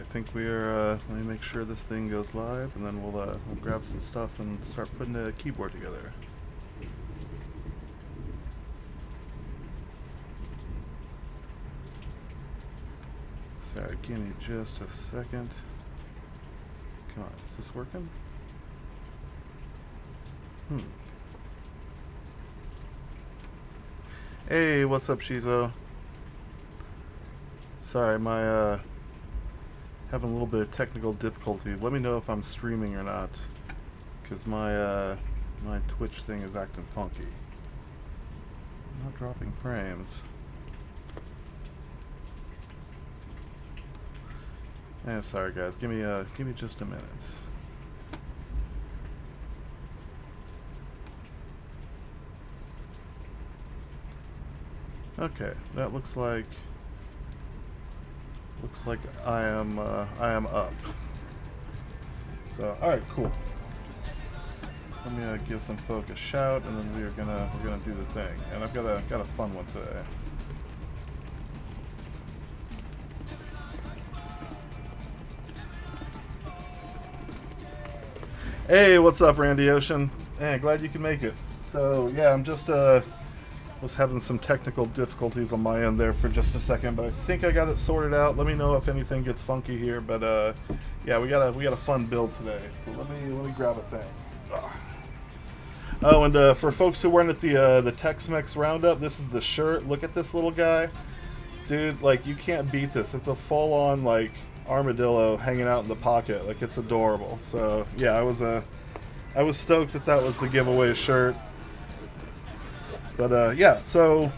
think we're, let me make sure this thing goes live, and then we'll grab some stuff and start putting a keyboard together. Sorry, give me just a second. Come on, is this working? Hey, what's up, Shizo? Sorry, my, having a little bit of technical difficulty. Let me know if I'm streaming or not, because my, my Twitch thing is acting funky. I'm not dropping frames. Sorry guys, give me just a minute. Okay, that looks like I am up. So, all right, cool. Let me give some folk a shout, and then we're gonna do the thing. And I've got a fun one today. Hey, what's up, Randy Ocean? Hey, glad you can make it. So yeah, I'm just was having some technical difficulties on my end there for just a second, but I think I got it sorted out. Let me know if anything gets funky here, but yeah, we got a fun build today. So let me grab a thing. Ugh. Oh, and for folks who weren't at the Tex-Mex Roundup, this is the shirt. Look at this little guy, dude. Like, you can't beat this. It's a full-on like armadillo hanging out in the pocket. Like, it's adorable. So yeah, I was stoked that was the giveaway shirt. But yeah, so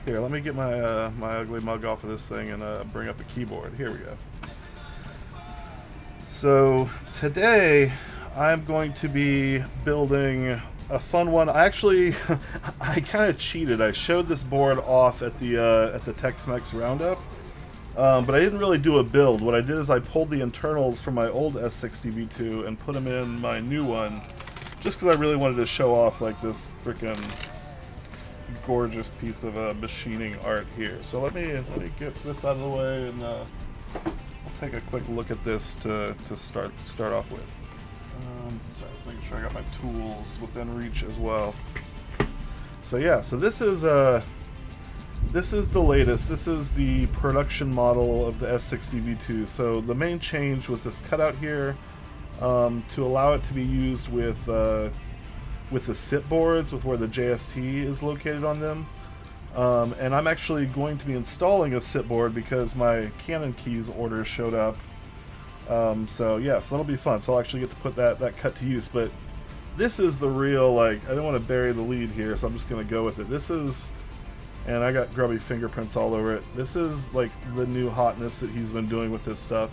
here, let me get my my ugly mug off of this thing and bring up a keyboard. Here we go. So today I'm going to be building a fun one. I actually I kind of cheated. I showed this board off at the Tex-Mex Roundup. But I didn't really do a build. What I did is I pulled the internals from my old S60v2 and put them in my new one, just because I really wanted to show off like this freaking gorgeous piece of machining art here. So let me get this out of the way, and we'll take a quick look at this to start off with. Sorry, just making sure I got my tools within reach as well. So yeah, so this is the latest. This is the production model of the S60v2. So the main change was this cutout here to allow it to be used with the sit boards, with where the JST is located on them. And I'm actually going to be installing a sit board because my Canon keys order showed up. So yeah, so that'll be fun. So I'll actually get to put that cut to use. But this is the real, like, I don't want to bury the lead here, so I'm just going to go with it. This is... And I got grubby fingerprints all over it. This is like the new hotness that he's been doing with this stuff.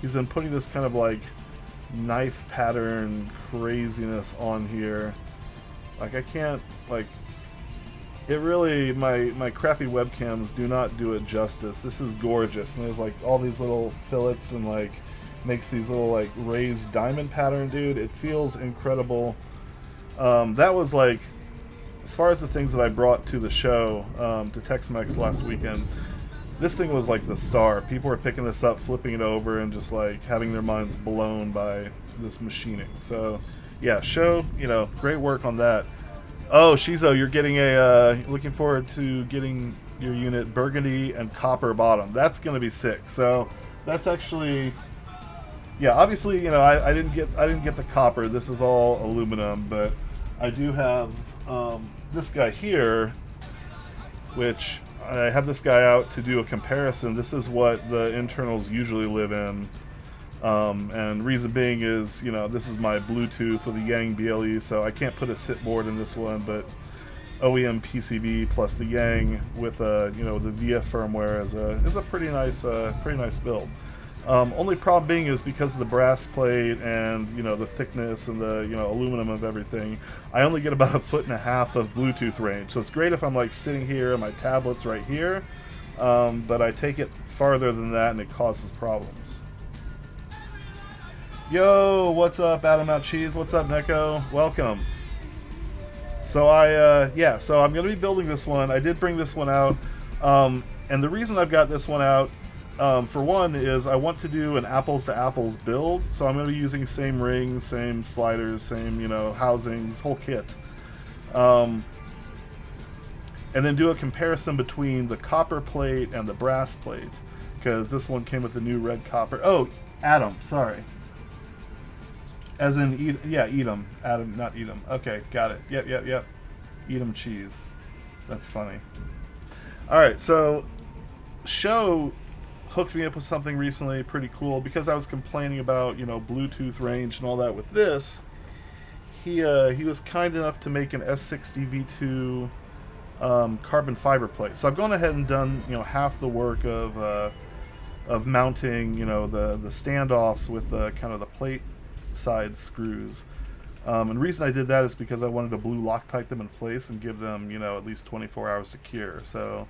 He's been putting this kind of like knife pattern craziness on here. Like, I can't, like, it really, my crappy webcams do not do it justice. This is gorgeous. And there's like all these little fillets and like makes these little like raised diamond pattern, dude. It feels incredible. That was like, as far as the things that I brought to the show, to Tex-Mex last weekend, this thing was like the star. People were picking this up, flipping it over, and just like having their minds blown by this machining. So yeah, Sho, you know, great work on that. Oh, Shizo, you're getting looking forward to getting your unit burgundy and copper bottom. That's gonna be sick. So that's actually, yeah, obviously, you know, I didn't get the copper. This is all aluminum, but I do have this guy here, which I have this guy out to do a comparison. This is what the internals usually live in, and reason being is, you know, this is my Bluetooth with a Yang BLE, so I can't put a sit board in this one, but OEM PCB plus the Yang with you know, the VIA firmware is a pretty nice build. Only problem being is because of the brass plate and, you know, the thickness and the, you know, aluminum of everything, I only get about 1.5 foot of Bluetooth range. So it's great if I'm like sitting here and my tablet's right here, but I take it farther than that and it causes problems. Yo, what's up, Adam Out Cheese? What's up, Neko? Welcome. So yeah, so I'm gonna be building this one. I did bring this one out, and the reason I've got this one out For one is I want to do an apples to apples build, so I'm going to be using same rings, same sliders, same, you know, housings, whole kit. And then do a comparison between the copper plate and the brass plate, because this one came with the new red copper. Oh, Adam, sorry. As in, yeah, Edam. Adam, not Edam. Okay, got it. Yep. Edam cheese. That's funny. Alright, so Sho hooked me up with something recently pretty cool, because I was complaining about, you know, Bluetooth range and all that with this. He was kind enough to make an S60v2 carbon fiber plate. So I've gone ahead and done, you know, half the work of mounting, you know, the standoffs with the kind of the plate side screws. And the reason I did that is because I wanted to blue Loctite them in place and give them, you know, at least 24 hours to cure. So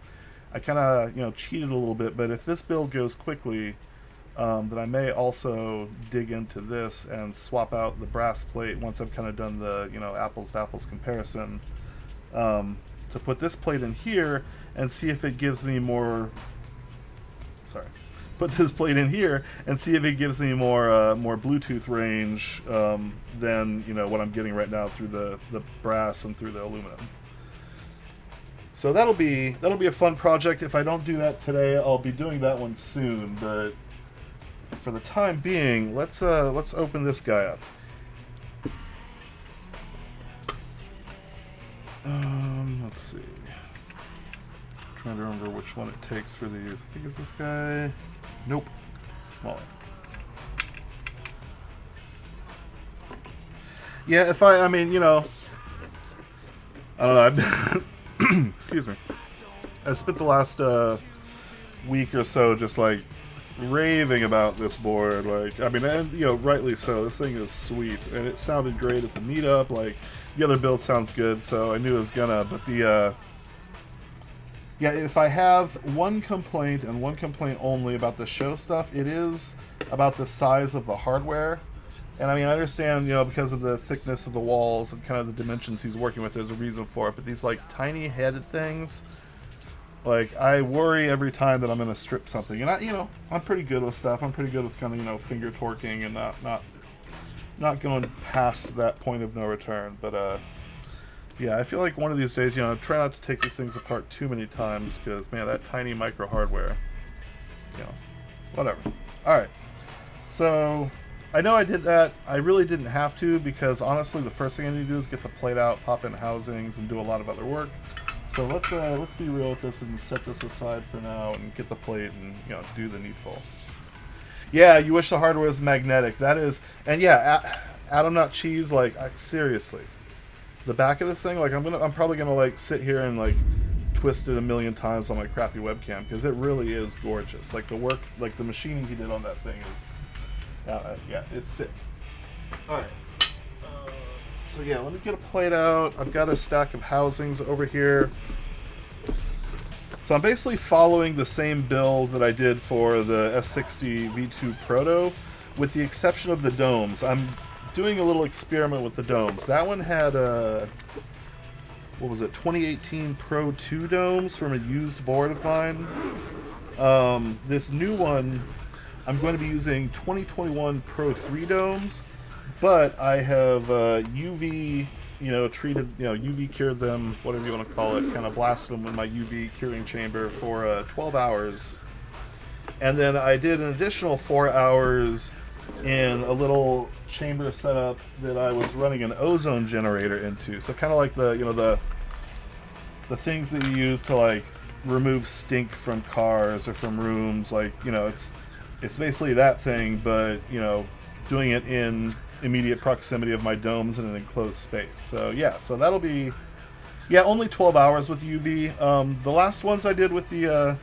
I kind of, you know, cheated a little bit, but if this build goes quickly, then I may also dig into this and swap out the brass plate once I've kind of done the, you know, apples to apples comparison, to put this plate in here and see if it gives me more, put this plate in here and see if it gives me more more Bluetooth range than, you know, what I'm getting right now through the brass and through the aluminum. So that'll be a fun project. If I don't do that today, I'll be doing that one soon. But for the time being, let's open this guy up. Let's see. I'm trying to remember which one it takes for these. I think it's this guy. Nope. Smaller. Yeah, I mean, you know, I don't know. Excuse me. I spent the last week or so just like raving about this board. Like, I mean, and you know, rightly so. This thing is sweet, and it sounded great at the meetup. Like, the other build sounds good, so I knew it was gonna. But the yeah, if I have one complaint and one complaint only about the Sho stuff, it is about the size of the hardware. And I mean, I understand, you know, because of the thickness of the walls and kind of the dimensions he's working with, there's a reason for it. But these, like, tiny headed things, like, I worry every time that I'm going to strip something. And, you know, I'm pretty good with stuff. I'm pretty good with kind of, you know, finger torquing and not going past that point of no return. But, yeah, I feel like one of these days, you know, try not to take these things apart too many times because, man, that tiny micro hardware, you know, whatever. All right. So I know I did that. I really didn't have to because, honestly, the first thing I need to do is get the plate out, pop in housings, and do a lot of other work. So let's be real with this and set this aside for now and get the plate and, you know, do the needful. Yeah, you wish the hardware was magnetic. That is, and yeah, Adam Not Cheese, like, seriously. The back of this thing, like, I'm probably gonna like sit here and like twist it a million times on my crappy webcam because it really is gorgeous. Like the work, like the machining he did on that thing is, yeah, it's sick. All right. So yeah, let me get a plate out. I've got a stack of housings over here. So I'm basically following the same build that I did for the S60v2 Proto, with the exception of the domes. I'm doing a little experiment with the domes. That one had what was it, 2018 Pro 2 domes from a used board of mine. This new one, I'm going to be using 2021 Pro 3 domes, but I have UV, you know, treated, you know, UV cured them, whatever you want to call it, kind of blasted them in my UV curing chamber for 12 hours. And then I did an additional 4 hours in a little chamber setup that I was running an ozone generator into. So kind of like the, you know, the things that you use to like remove stink from cars or from rooms. Like, you know, it's basically that thing, but, you know, doing it in immediate proximity of my domes in an enclosed space. So yeah, so that'll be, yeah, only 12 hours with UV. The last ones I did with the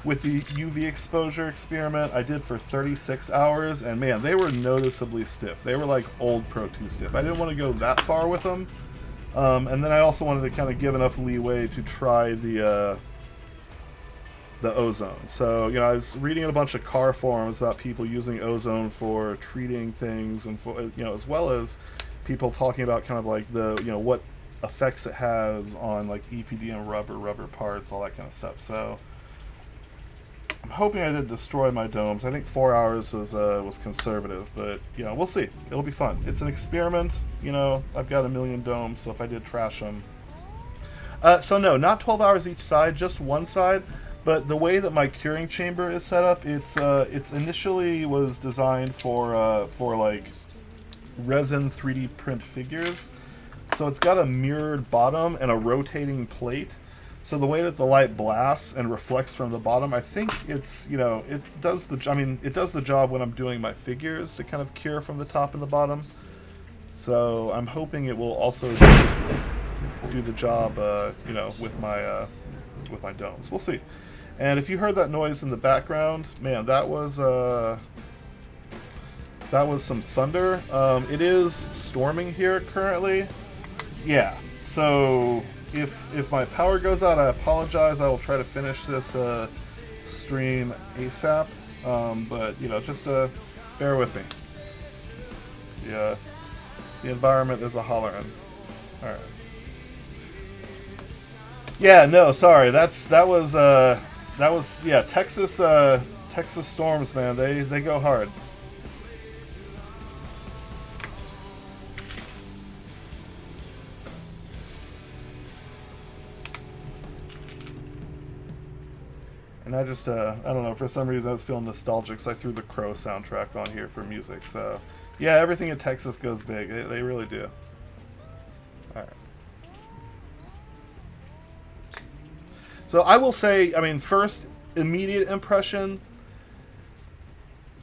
UV exposure experiment, I did for 36 hours, and man, they were noticeably stiff. They were like old Pro 2 stiff. I didn't want to go that far with them. And then I also wanted to kind of give enough leeway to try the ozone. So, you know, I was reading in a bunch of car forums about people using ozone for treating things, and for, you know, as well as people talking about kind of like the, you know, what effects it has on like EPDM rubber parts, all that kind of stuff. So I'm hoping I didn't destroy my domes. I think 4 hours was conservative, but you know, we'll see. It'll be fun. It's an experiment. You know, I've got 1,000,000 domes, so if I did trash them, so no, not 12 hours each side, just one side. But the way that my curing chamber is set up, it's initially was designed for like resin 3D print figures. So it's got a mirrored bottom and a rotating plate. So the way that the light blasts and reflects from the bottom, I think it's, you know, it does the, I mean, it does the job when I'm doing my figures to kind of cure from the top and the bottom. So I'm hoping it will also do the job, you know, with my domes. We'll see. And if you heard that noise in the background, man, that was some thunder. It is storming here currently. Yeah. So if my power goes out, I apologize. I will try to finish this stream ASAP. But you know, just bear with me. Yeah. The environment is a hollering. All right. Yeah. No. Sorry. That was yeah. Texas storms, man. They go hard. And I just, I don't know, for some reason I was feeling nostalgic, so I threw the Crow soundtrack on here for music. So, yeah, everything in Texas goes big. They really do. Alright. So I will say, I mean, first, immediate impression,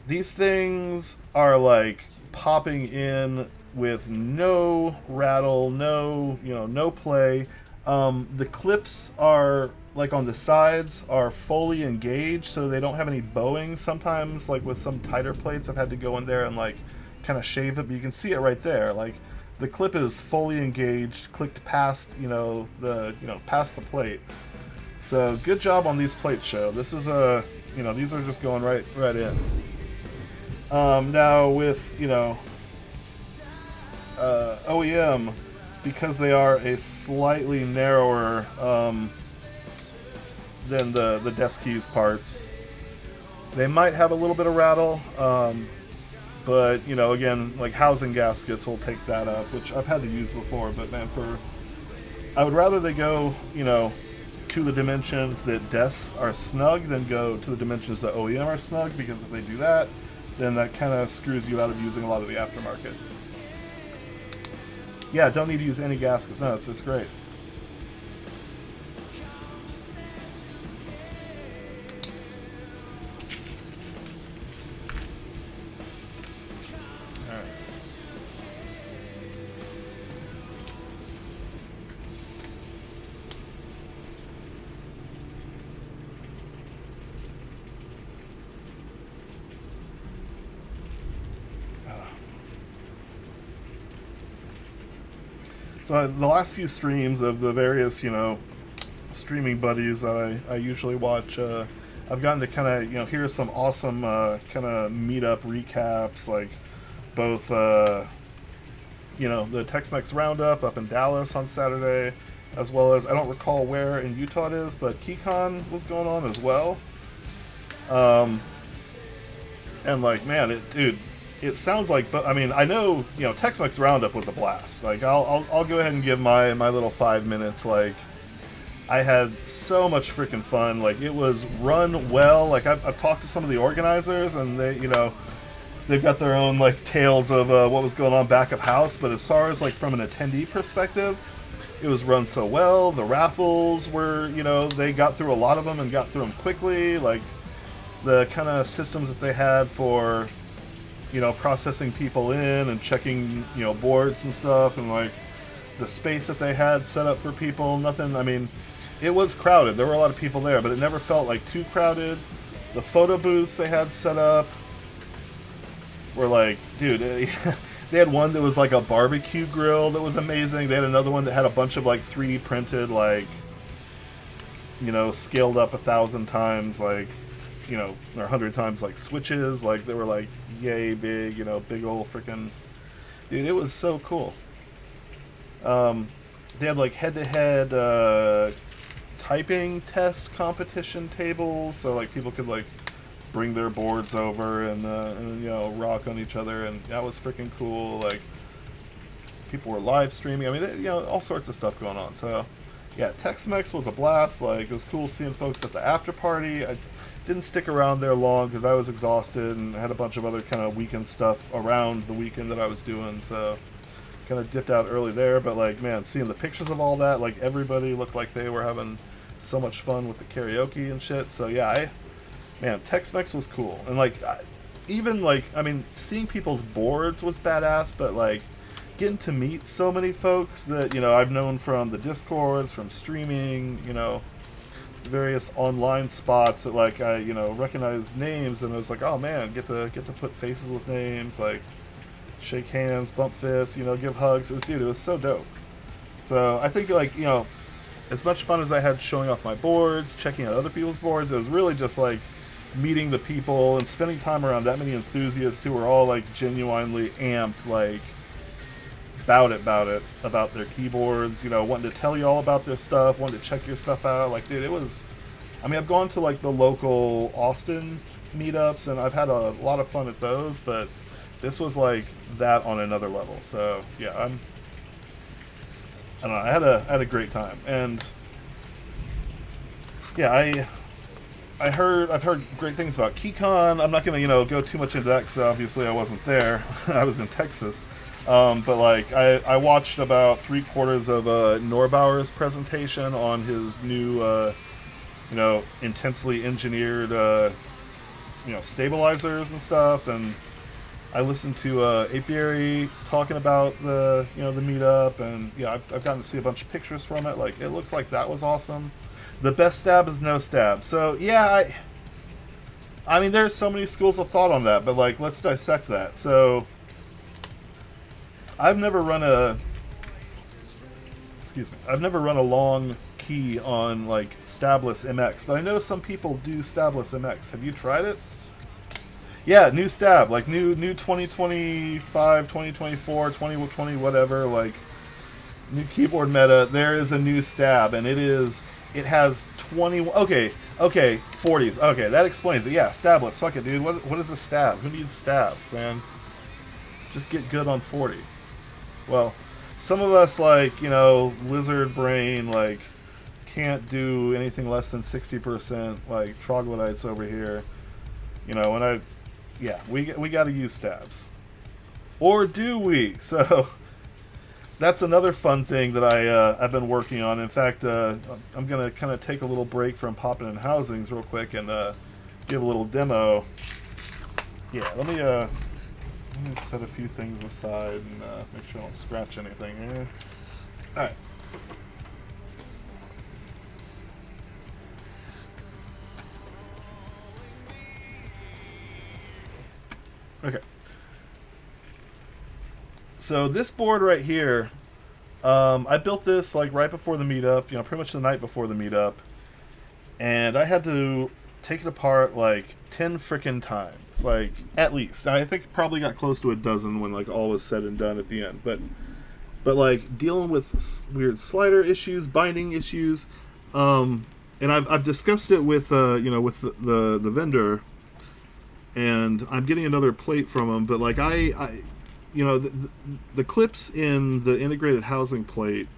these things are like popping in with no rattle, no, you know, no play. The clips are, like on the sides, are fully engaged, so they don't have any bowing. Sometimes, like with some tighter plates, I've had to go in there and like kind of shave it, but you can see it right there. Like the clip is fully engaged, clicked past, you know, past the plate. So good job on these plates, Sho. This is you know, these are just going right in. Now with, you know, OEM, because they are a slightly narrower than the desk keys parts, they might have a little bit of rattle, but you know, again, like housing gaskets will take that up, which I've had to use before. But man, I would rather they go, you know, to the dimensions that desks are snug than go to the dimensions that OEM are snug, because if they do that, then that kind of screws you out of using a lot of the aftermarket. Yeah, don't need to use any gaskets. No, it's great. Alright. So the last few streams of the various, you know, streaming buddies that I usually watch, I've gotten to kind of, you know, hear some awesome kind of meetup recaps, like both, you know, the Tex-Mex Roundup up in Dallas on Saturday, as well as, I don't recall where in Utah it is, but KeyCon was going on as well. And like, man, dude, it sounds like, but I mean, I know, you know, Tex-Mex Roundup was a blast. Like, I'll go ahead and give my little 5 minutes. Like, I had so much freaking fun. Like, it was run well. Like, I've talked to some of the organizers, and they, you know, they've got their own like tales of what was going on back of house. But as far as like from an attendee perspective, it was run so well. The raffles were, you know, they got through a lot of them and got through them quickly. Like, the kind of systems that they had for, you know, processing people in and checking, you know, boards and stuff, and like the space that they had set up for people, nothing, I mean, it was crowded. There were a lot of people there, but it never felt like too crowded. The photo booths they had set up were like, dude, they had one that was like a barbecue grill that was amazing. They had another one that had a bunch of like 3D printed, like, you know, scaled up 1,000 times, like, you know, or 100 times like switches. Like, they were like yay big, you know, big old freaking, dude, it was so cool. They had like head-to-head typing test competition tables, so like people could like bring their boards over and you know, rock on each other, and that was freaking cool. Like people were live streaming. I mean, you know, all sorts of stuff going on. So yeah, Tex-Mex was a blast. Like it was cool seeing folks at the after party. I didn't stick around there long because I was exhausted and had a bunch of other kind of weekend stuff around the weekend that I was doing. So kind of dipped out early there. But like, man, seeing the pictures of all that, like everybody looked like they were having so much fun with the karaoke and shit. So yeah, man, Tex-Mex was cool. And like, even like, I mean, seeing people's boards was badass, but like getting to meet so many folks that, you know, I've known from the Discords, from streaming, you know, various online spots that like I, you know, recognize names, and I was like, oh man, get to put faces with names, like shake hands, bump fists, you know, give hugs. Dude, it was so dope. So I think like, you know, as much fun as I had showing off my boards, checking out other people's boards, it was really just like meeting the people and spending time around that many enthusiasts who were all like genuinely amped, like about their keyboards, you know, wanting to tell you all about their stuff, wanting to check your stuff out. Like, dude, it was, I mean, I've gone to like the local Austin meetups and I've had a lot of fun at those, but this was like that on another level. So yeah, I don't know, I had a great time. And yeah, I've heard great things about KeyCon. I'm not gonna, you know, go too much into that because obviously I wasn't there. I was in Texas. But like I watched about 3/4 of Norbauer's presentation on his new you know, intensely engineered you know, stabilizers and stuff, and I listened to Apiary talking about the, you know, the meetup, and yeah, I've gotten to see a bunch of pictures from it. Like it looks like that was awesome. The best stab is no stab. So yeah, I mean there's so many schools of thought on that, but like let's dissect that. So I've never run a long key on like stabless MX, but I know some people do stabless MX. Have you tried it? Yeah, new stab, like new 2025, 2024, 2020, whatever, like new keyboard meta. There is a new stab, and it has 20. Okay, 40s. Okay, that explains it. Yeah, stabless. Fuck it, dude. What is a stab? Who needs stabs, man? Just get good on 40. Well, some of us, like, you know, lizard brain, like, can't do anything less than 60%, like, troglodytes over here. You know, and we got to use stabs. Or do we? So, that's another fun thing that I've been working on. In fact, I'm going to kind of take a little break from popping in housings real quick and give a little demo. Yeah, let me set a few things aside and make sure I don't scratch anything here. Alright. Okay. So this board right here, I built this like right before the meetup, you know, pretty much the night before the meetup. And I had to take it apart like 10 frickin' times, like at least. I think it probably got close to a dozen when like all was said and done at the end. But like dealing with weird slider issues, binding issues, and I've discussed it with you know, with the vendor, and I'm getting another plate from him. But like I you know, the clips in the integrated housing plate,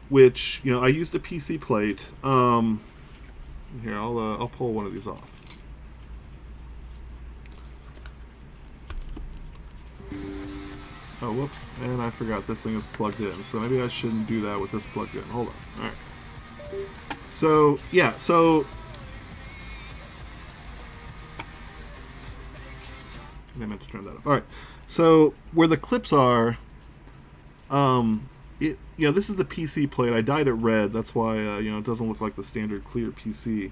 which, you know, I used a PC plate. Here, I'll pull one of these off. Oh, whoops, and I forgot this thing is plugged in, so maybe I shouldn't do that with this plugged in. Hold on. Alright. So, yeah, so I meant to turn that off. Alright. So, where the clips are, you know, this is the PC plate. I dyed it red. That's why, you know, it doesn't look like the standard clear PC.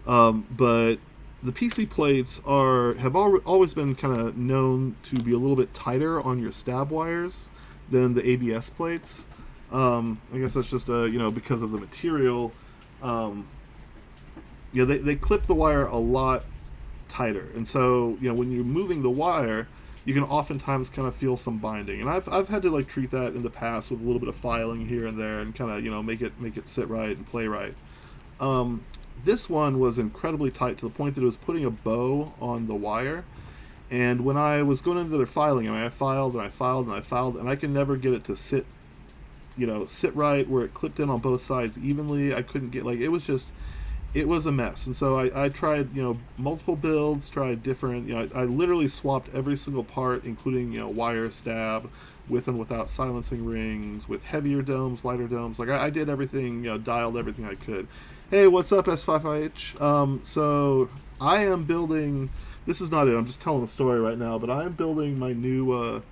But the PC plates have always been kind of known to be a little bit tighter on your stab wires than the ABS plates. I guess that's just, you know, because of the material. You know, they clip the wire a lot tighter. And so, you know, when you're moving the wire, you can oftentimes kind of feel some binding, and I've had to like treat that in the past with a little bit of filing here and there, and kind of, you know, make it sit right and play right. This one was incredibly tight to the point that it was putting a bow on the wire. And when I was going into their filing, I mean, I filed and I filed and I filed, and I could never get it to sit, sit right where it clipped in on both sides evenly. I couldn't get, like, it was a mess. And so I tried, multiple builds, tried different, I literally swapped every single part, including, wire stab, with and without silencing rings, with heavier domes, lighter domes. Like, I did everything, dialed everything I could. Hey, what's up, S5H? So I am building, this is not it, I'm just telling the story right now, but I am building my new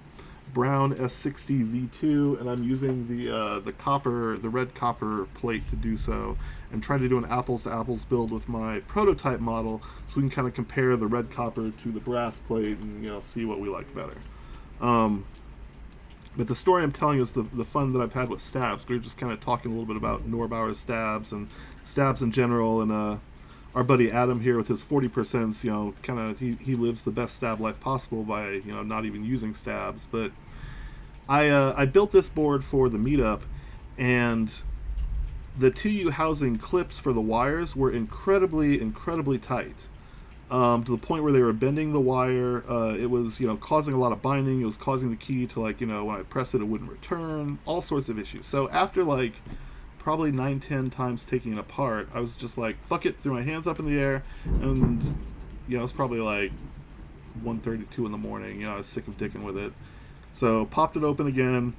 brown S60v2, and I'm using the red copper plate to do so, and trying to do an apples to apples build with my prototype model, so we can kind of compare the red copper to the brass plate and see what we like better. But the story I'm telling is the fun that I've had with stabs. We were just kind of talking a little bit about Norbauer's stabs and stabs in general, and our buddy Adam here with his 40%, kind of he lives the best stab life possible by not even using stabs. But I built this board for the meetup, and the 2U housing clips for the wires were incredibly tight. To the point where they were bending the wire. It was, causing a lot of binding. It was causing the key to, when I press it, it wouldn't return. All sorts of issues. So after, probably 9-10 times taking it apart, I was just like, fuck it, threw my hands up in the air, and, it was probably, 1:32 in the morning. I was sick of dicking with it. So popped it open again,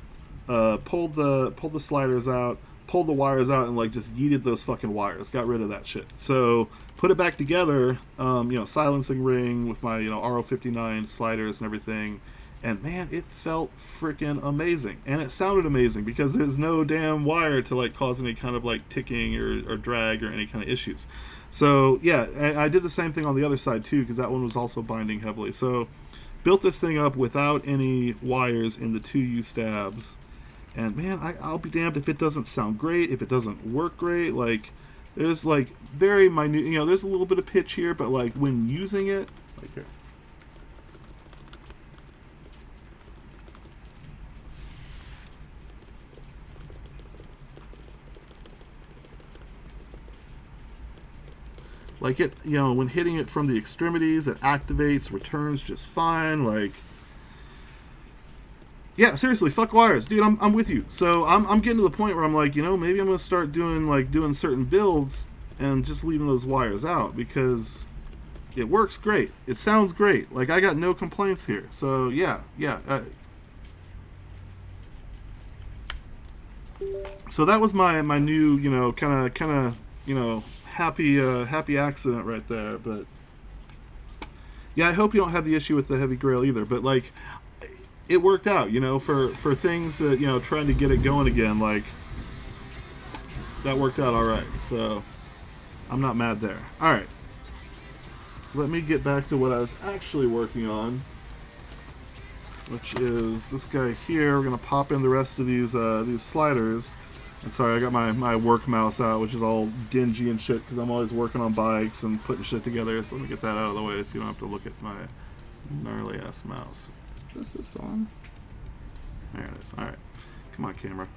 pulled the sliders out, pulled the wires out, and just yeeted those fucking wires. Got rid of that shit. So put it back together, silencing ring with my RO59 sliders and everything, and man, it felt freaking amazing. And it sounded amazing because there's no damn wire to cause any kind of ticking or drag or any kind of issues. So yeah, I did the same thing on the other side too, because that one was also binding heavily. So built this thing up without any wires in the 2U stabs. And man, I'll be damned if it doesn't sound great, if it doesn't work great. There's very minute, there's a little bit of pitch here, but when using it, here. When hitting it from the extremities, it activates, returns just fine. Yeah, seriously, fuck wires, dude. I'm with you. So I'm getting to the point where I'm maybe I'm gonna start doing certain builds and just leaving those wires out, because it works great. It sounds great. I got no complaints here. So yeah. So that was my new kind of happy accident right there. But yeah, I hope you don't have the issue with the heavy grail either. But it worked out, for things that, trying to get it going again, that worked out all right. So I'm not mad there. All right, let me get back to what I was actually working on, which is this guy here. We're gonna pop in the rest of these sliders. And sorry, I got my work mouse out, which is all dingy and shit because I'm always working on bikes and putting shit together. So let me get that out of the way so you don't have to look at my gnarly ass mouse. Is this on? There it is. Alright. Come on, camera.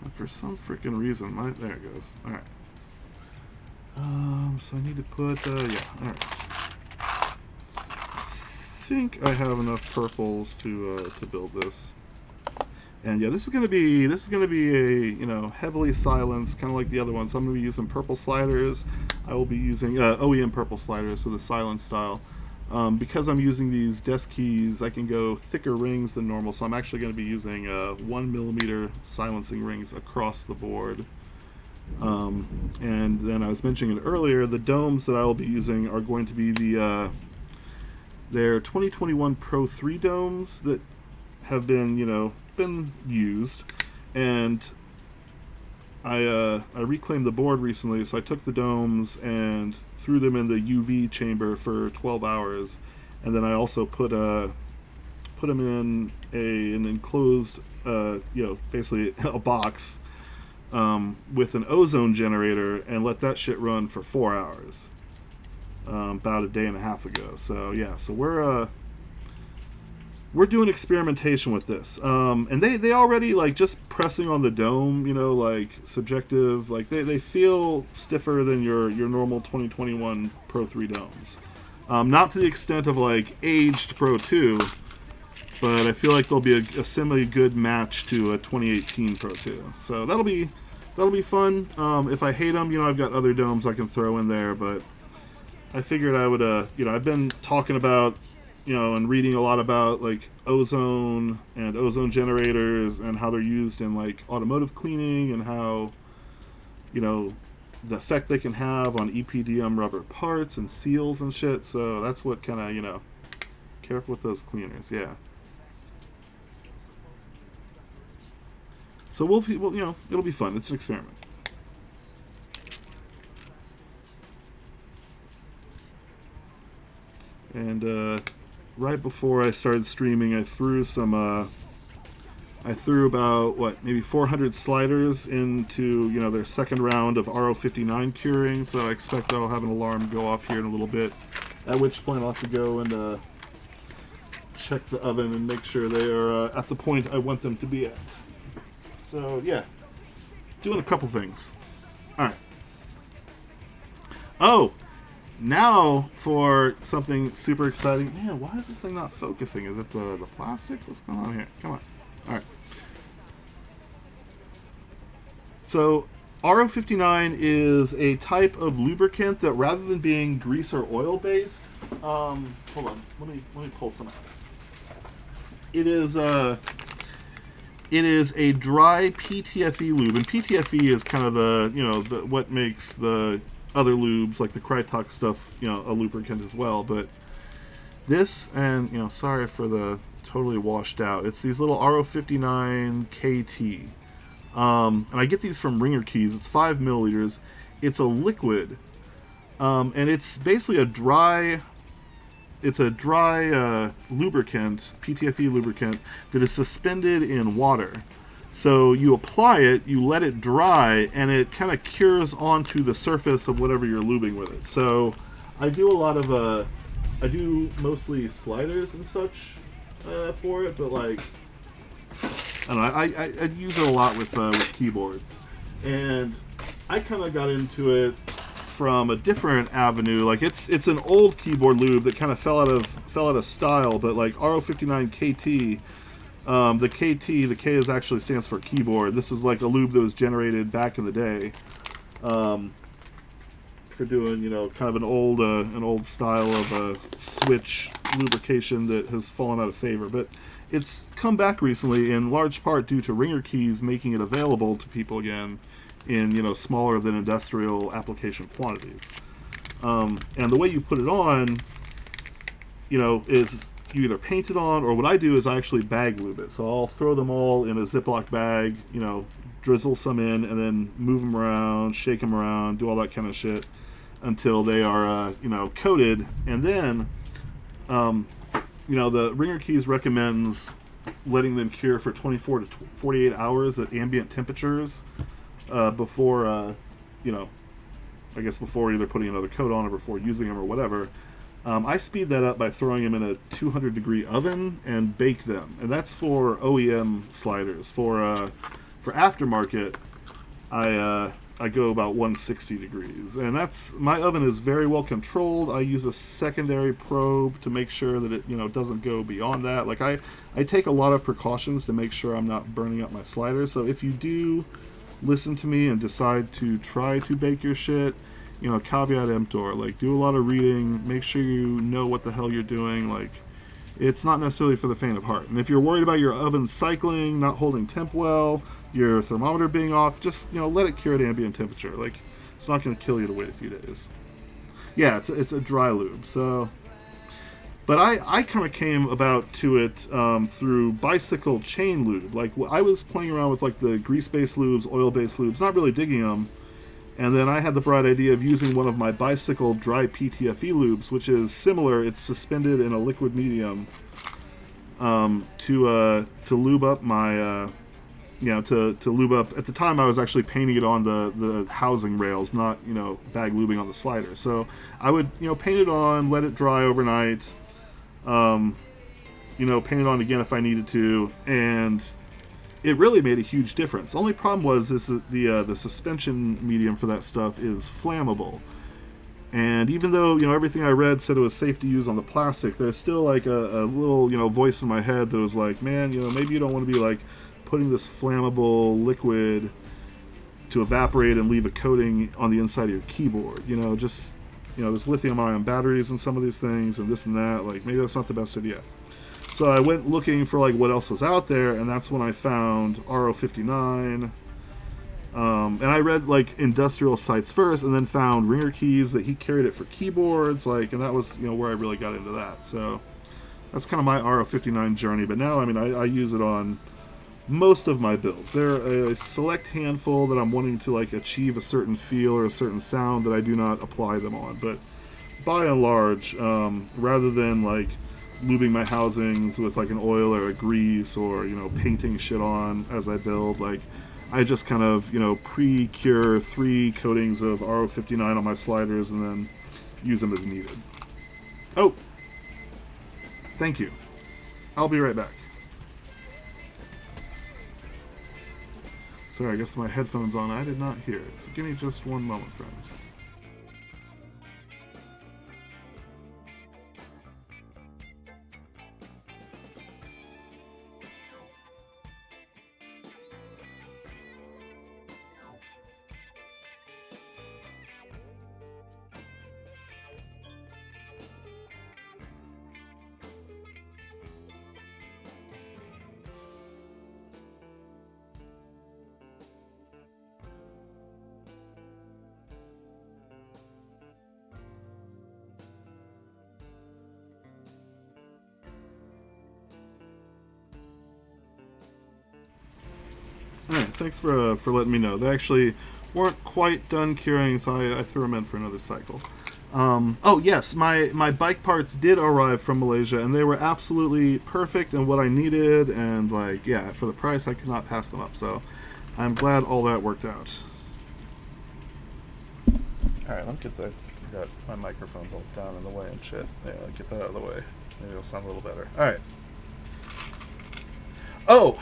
And for some freaking reason, there it goes. Alright. So I need to put, yeah, alright. I think I have enough purples to build this. And yeah, this is gonna be a heavily silenced, kind of like the other ones. So I'm gonna be using purple sliders. I will be using OEM purple sliders, so the silent style. Because I'm using these desk keys, I can go thicker rings than normal, so I'm actually going to be using 1mm silencing rings across the board. And then I was mentioning it earlier, the domes that I will be using are going to be their 2021 Pro 3 domes that have been, been used. And I reclaimed the board recently, so I took the domes and threw them in the UV chamber for 12 hours, and then I also put them in an enclosed, basically a box with an ozone generator, and let that shit run for 4 hours, about a day and a half ago. So yeah, so we're we're doing experimentation with this, and they already, like, just pressing on the dome, you know, like, subjective, like, they feel stiffer than your normal 2021 Pro 3 domes. Not to the extent of, like, aged Pro 2, but I feel like they'll be a semi-good match to a 2018 Pro 2. So that'll be fun. If I hate them, you know, I've got other domes I can throw in there, but I figured I would, you know, I've been talking about, you know, and reading a lot about, like, ozone and ozone generators and how they're used in, like, automotive cleaning and how, you know, the effect they can have on EPDM rubber parts and seals and shit. So that's what kind of, you know, careful with those cleaners, yeah. So we'll, you know, it'll be fun. It's an experiment. And right before I started streaming, I threw about, what, maybe 400 sliders into, you know, their second round of RO59 curing. So I expect I'll have an alarm go off here in a little bit. At which point I'll have to go and check the oven and make sure they are at the point I want them to be at. So yeah, doing a couple things. All right. Oh, now for something super exciting. Man, why is this thing not focusing? Is it the plastic? What's going on here? Come on. All right. So RO59 is a type of lubricant that, rather than being grease or oil based, hold on. Let me pull some out. It is a dry PTFE lube, and PTFE is kind of the, you know, what makes the other lubes, like the Krytox stuff, you know, a lubricant as well. But this, and, you know, sorry for the totally washed out, it's these little RO59 KT. And I get these from Ringer Keys. It's 5 milliliters. It's a liquid, and it's basically a dry lubricant, PTFE lubricant, that is suspended in water. So you apply it, you let it dry, and it kind of cures onto the surface of whatever you're lubing with it. So I do a lot of, I do mostly sliders and such for it, but, like, I don't know, I use it a lot with keyboards. And I kind of got into it from a different avenue. Like, it's an old keyboard lube that kind of fell out of style, but, like, RO59 KT, the KT, the K actually stands for keyboard. This is like a lube that was generated back in the day, for doing, you know, kind of an old style of switch lubrication that has fallen out of favor. But it's come back recently, in large part due to Ringer Keys making it available to people again in, you know, smaller than industrial application quantities. And the way you put it on, you know, is you either paint it on, or what I do is I actually bag lube it. So I'll throw them all in a Ziploc bag, you know, drizzle some in, and then move them around, shake them around, do all that kind of shit until they are, you know, coated. And then, you know, the Ringer Keys recommends letting them cure for 24 to 48 hours at ambient temperatures before, you know, I guess before either putting another coat on or before using them or whatever. I speed that up by throwing them in a 200-degree oven and bake them, and that's for OEM sliders. For aftermarket, I go about 160 degrees, and that's, my oven is very well controlled. I use a secondary probe to make sure that it, you know, doesn't go beyond that. Like, I take a lot of precautions to make sure I'm not burning up my sliders. So if you do listen to me and decide to try to bake your shit, you know, caveat emptor, like, do a lot of reading, make sure you know what the hell you're doing. Like, it's not necessarily for the faint of heart. And if you're worried about your oven cycling, not holding temp well, your thermometer being off, just, you know, let it cure at ambient temperature. Like, it's not going to kill you to wait a few days. Yeah, it's a dry lube. So, but I kind of came about to it through bicycle chain lube. Like, I was playing around with, like, the grease-based lubes, oil-based lubes, not really digging them. And then I had the bright idea of using one of my bicycle dry PTFE lubes, which is similar. It's suspended in a liquid medium to lube up my, you know, to lube up. At the time, I was actually painting it on the housing rails, not, you know, bag lubing on the slider. So I would, you know, paint it on, let it dry overnight, you know, paint it on again if I needed to, and it really made a huge difference. Only problem was the suspension medium for that stuff is flammable. And even though, you know, everything I read said it was safe to use on the plastic, there's still like a little, you know, voice in my head that was like, man, you know, maybe you don't want to be like putting this flammable liquid to evaporate and leave a coating on the inside of your keyboard. You know, just, you know, there's lithium-ion batteries in some of these things and this and that. Like, maybe that's not the best idea. So I went looking for like what else was out there, and that's when I found RO59. And I read like industrial sites first, and then found Ringer Keys that he carried it for keyboards, like, and that was, you know, where I really got into that. So that's kind of my RO59 journey. But now, I mean, I use it on most of my builds. There are a select handful that I'm wanting to like achieve a certain feel or a certain sound that I do not apply them on. But by and large, rather than like lubing my housings with like an oil or a grease, or, you know, painting shit on as I build, like, I just kind of, you know, pre-cure 3 coatings of RO59 on my sliders and then use them as needed. Oh! Thank you. I'll be right back. Sorry, I guess my headphones on. I did not hear it. So give me just one moment, friends. Alright, thanks for letting me know. They actually weren't quite done curing, so I threw them in for another cycle. Oh yes, my bike parts did arrive from Malaysia, and they were absolutely perfect and what I needed, and like, yeah, for the price I could not pass them up, so I'm glad all that worked out. Alright, let me get I forgot my microphone's all down in the way and shit. Yeah, get that out of the way. Maybe it'll sound a little better. Alright. Oh,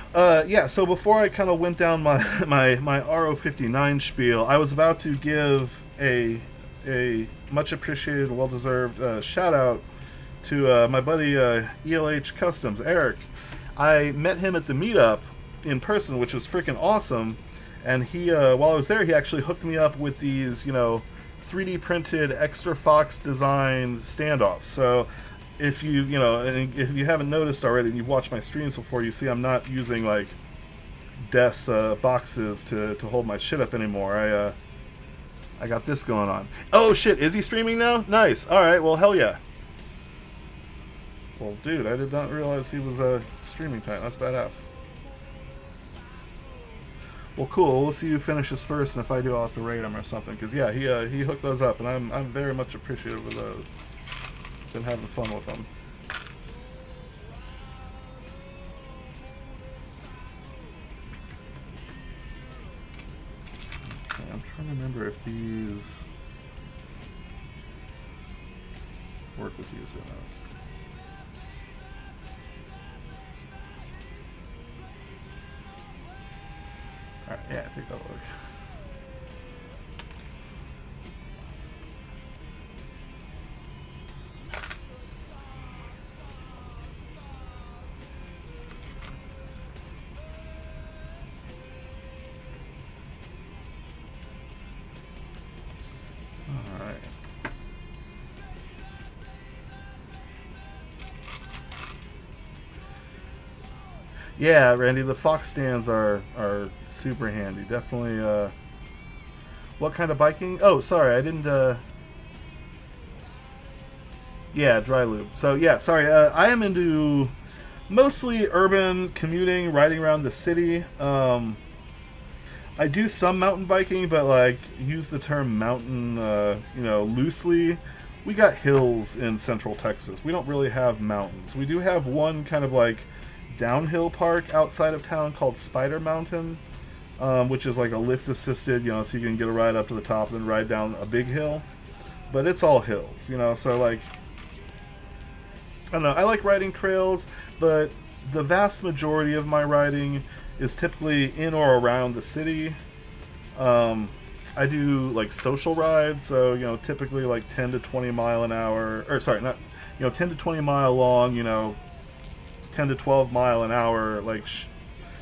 yeah, so before I kind of went down my RO59 spiel, I was about to give a much appreciated and well-deserved shout-out to my buddy ELH Customs, Eric. I met him at the meetup in person, which was freaking awesome, and he, while I was there, he actually hooked me up with these, you know, 3D printed Extra Fox design standoffs. So if you know, if you haven't noticed already and you've watched my streams before, you see I'm not using like DES boxes to hold my shit up anymore. I got this going on. Oh shit, is he streaming now? Nice. Alright, well hell yeah. Well dude, I did not realize he was streaming time. That's badass. Well cool, we'll see who finishes first, and if I do I'll have to rate him or something. Cause yeah, he hooked those up, and I'm very much appreciative of those. Been having fun with them. Okay, I'm trying to remember if these work with these or not. Alright, yeah, I think that'll work. Yeah, Randy, the Fox stands are super handy. Definitely. What kind of biking? Oh, sorry, I didn't. Yeah, dry lube. So yeah, sorry. I am into mostly urban commuting, riding around the city. I do some mountain biking, but like use the term mountain, you know, loosely. We got hills in Central Texas. We don't really have mountains. We do have one kind of like downhill park outside of town called Spider Mountain, which is like a lift assisted, you know, so you can get a ride up to the top and then ride down a big hill. But it's all hills, you know, so like don't know. I like riding trails, but the vast majority of my riding is typically in or around the city. I do like social rides, so typically like 10 to 20 mile an hour, or sorry, not 10 to 20 mile long, 10 to 12 mile an hour, like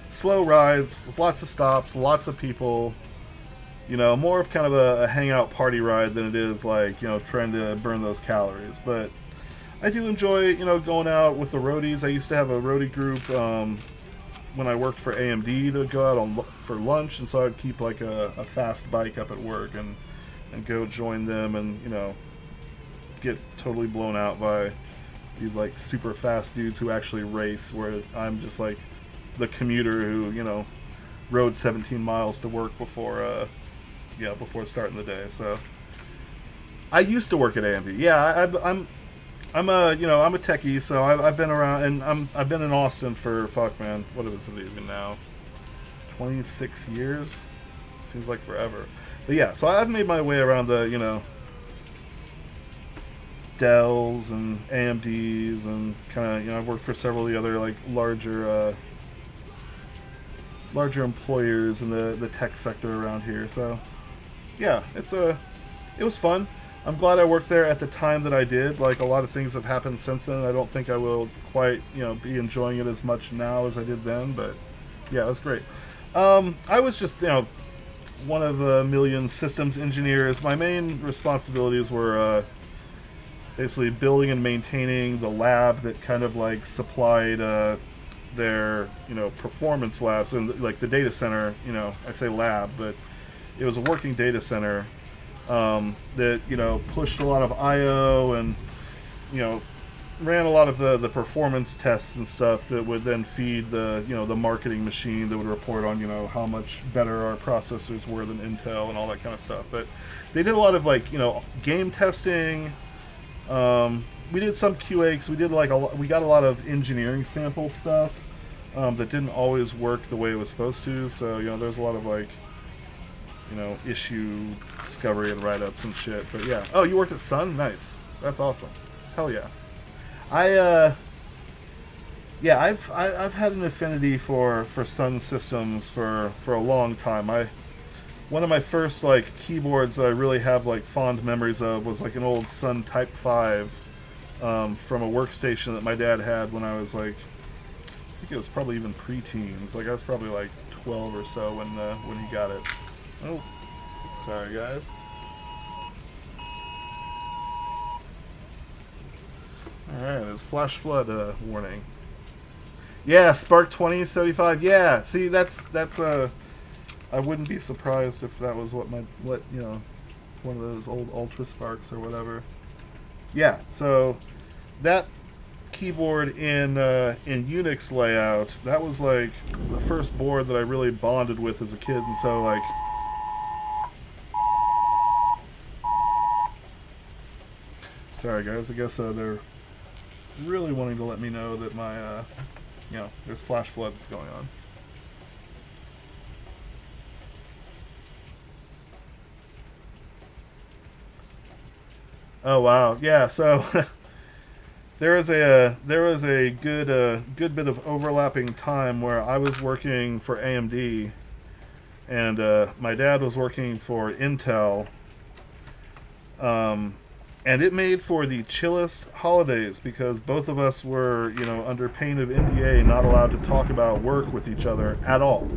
slow rides with lots of stops, lots of people. More of kind of a hangout party ride than it is like trying to burn those calories. But I do enjoy going out with the roadies. I used to have a roadie group when I worked for AMD. They would go out for lunch, and so I'd keep like a fast bike up at work and go join them, and get totally blown out by these like super fast dudes who actually race, where I'm just like the commuter who rode 17 miles to work before starting the day. So I used to work at AMD. Yeah, I'm a techie, so I've been around, and I've been in Austin for what is it even now? 26 years? Seems like forever. But yeah, so I've made my way around the Dells and AMDs, and kind of I've worked for several of the other like larger employers in the tech sector around here. So yeah, it was fun. I'm glad I worked there at the time that I did. Like, a lot of things have happened since then. I don't think I will quite, be enjoying it as much now as I did then. But yeah, it was great. I was just, one of a million systems engineers. My main responsibilities were basically building and maintaining the lab that kind of like supplied their, performance labs, and like the data center. I say lab, but it was a working data center. That pushed a lot of I/O and ran a lot of the performance tests and stuff that would then feed the the marketing machine that would report on how much better our processors were than Intel and all that kind of stuff. But they did a lot of like game testing. We did some QA because we did we got a lot of engineering sample stuff that didn't always work the way it was supposed to. So there's a lot of like issue discovery and write-ups and shit. But yeah. Oh, you worked at Sun? Nice. That's awesome. Hell yeah. I've had an affinity for Sun systems for a long time. One of my first like keyboards that I really have like fond memories of was like an old Sun Type 5 from a workstation that my dad had when I was like, I think it was probably even pre-teens. Like I was probably like 12 or so when he got it. Oh, sorry guys. Alright, there's flash flood warning. Yeah, Spark 2075. Yeah, see, that's I wouldn't be surprised if that was one of those old Ultra Sparks or whatever. Yeah, so that keyboard in Unix layout, that was like the first board that I really bonded with as a kid, and so like. Sorry guys, I guess they're really wanting to let me know that my, there's flash floods going on. Oh wow, yeah. So there was a good bit of overlapping time where I was working for AMD, and my dad was working for Intel. And it made for the chillest holidays because both of us were, under pain of NDA, not allowed to talk about work with each other at all.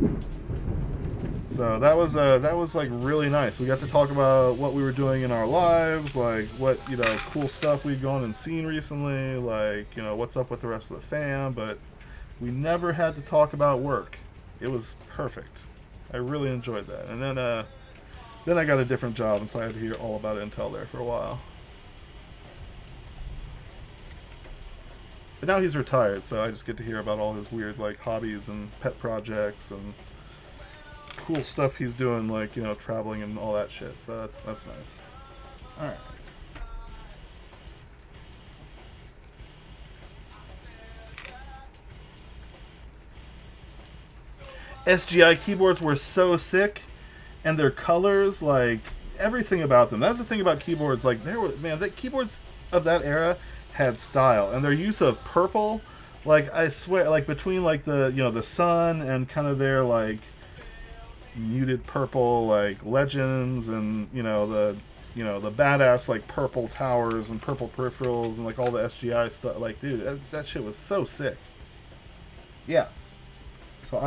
So that was like really nice. We got to talk about what we were doing in our lives, like what cool stuff we'd gone and seen recently, like what's up with the rest of the fam. But we never had to talk about work. It was perfect. I really enjoyed that. And then I got a different job, and so I had to hear all about Intel there for a while. But now he's retired, so I just get to hear about all his weird like hobbies and pet projects and cool stuff he's doing, like traveling and all that shit. So that's nice. All right. SGI keyboards were so sick, and their colors, like everything about them. That's the thing about keyboards. Like the keyboards of that era had style, and their use of purple, like I swear, like between like the the sun and kind of their like muted purple like legends, and the badass like purple towers and purple peripherals and like all the SGI stuff. Like, dude, that shit was so sick. Yeah. So